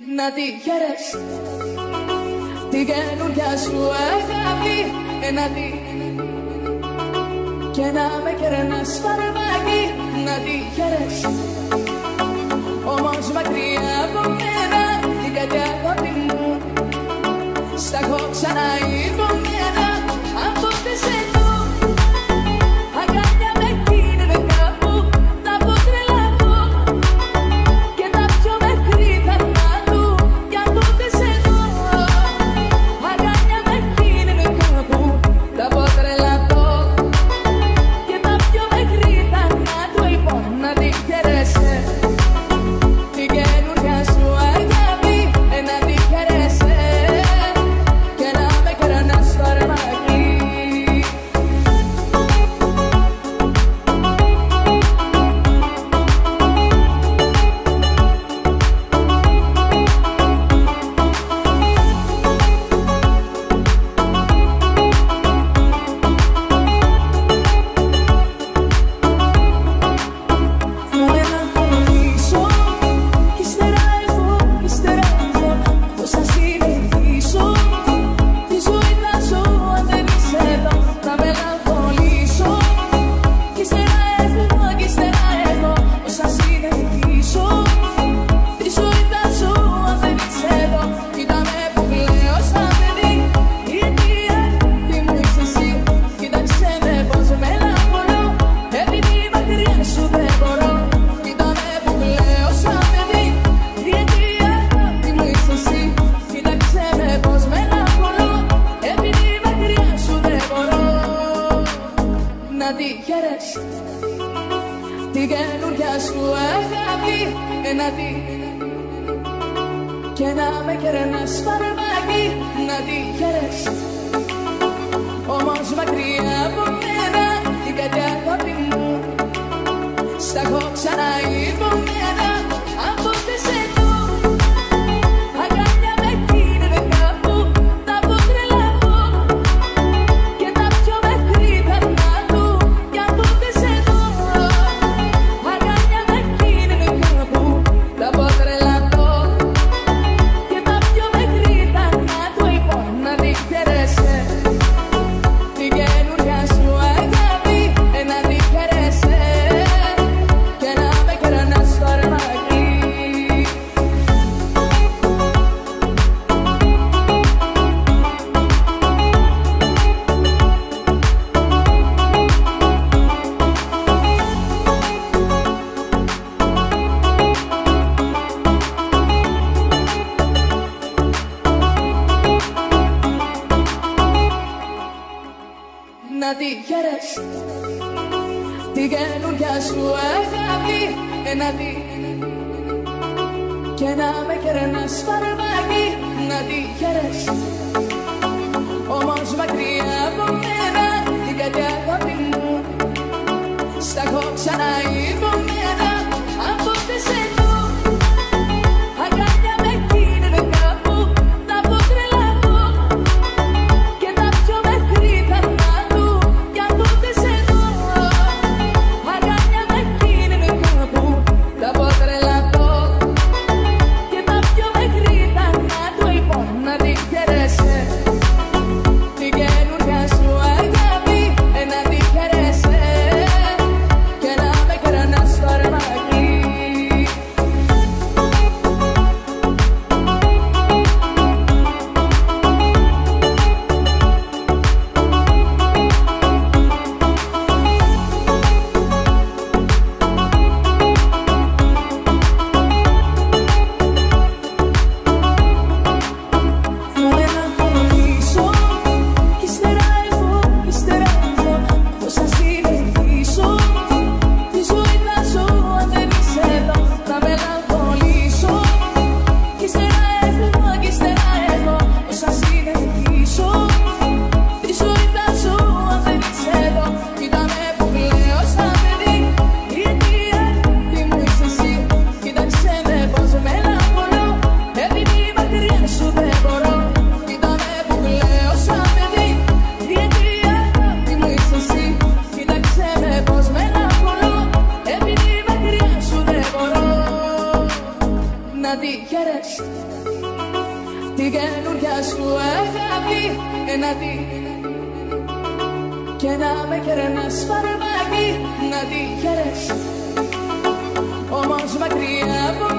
Να τη χαίρες την καινούρια σου αγάπη, να τη και να με κερνάς φαρμάκι. Να τη χαίρες όμως μακριά από μένα, την καρδιά αγάπη μου στα έχω ξαναειδωμένα. Από τις εδώ αγκάλια με εκείνη κάπου τα πω τρελαθώ και τα πιο μέχρι θανάτου. Κι από τις εδώ αγκάλια με εκείνη κάπου τα πω τρελαθώ και τα πιο μέχρι θανάτου. Λοιπόν, να τη χαίρεσαι την καινούρια σου αγάπη, να τη χαίρεσαι και να με κερνάς φαρμάκι. Να τη χαίρες την καινούρια σου αγάπη, να τη και να με κερνάς φαρμάκι. Να τη χαίρες όμως μακριά από μένα, την καρδιά αγάπη μου στα έχω ξαναειδωμένα. Από τις εδώ αγκάλια με εκείνη κάπου τα πω τρελαθώ και τα πιο μέχρι θανάτου. Κι από τις εδώ αγκάλια με εκείνη κάπου τα πω τρελαθώ και τα πιο μέχρι θανάτου. Λοιπόν, να τη χαίρεσαι την καινούρια σου αγάπη, να τη χαίρεσαι και να με κερνάς φαρμάκι. Να τη χαίρες την καινούρια σου αγάπη, να τη και να με κερνάς φαρμάκι. Να τη χαίρες όμως μακριά από μένα, την καρδιά αγάπη μου στα έχω ξαναειδωμένα. Από τις εδώ αγκάλια με εκείνη κάπου τα πω τρελαθώ και τα πιο μέχρι θανάτου. Κι από τις εδώ αγκάλια με εκείνη κάπου τα πω τρελαθώ και τα πιο μέχρι θανάτου. Λοιπόν, να τη χαίρεσαι την καινούρια σου αγάπη, να τη χαίρεσαι και να με κερνάς να τη χαιρέσει. Την καινούρια σου αγάπη να τη, και να με κερνάς φαρμάκι να τη χαιρέσει. Όμως μακριά από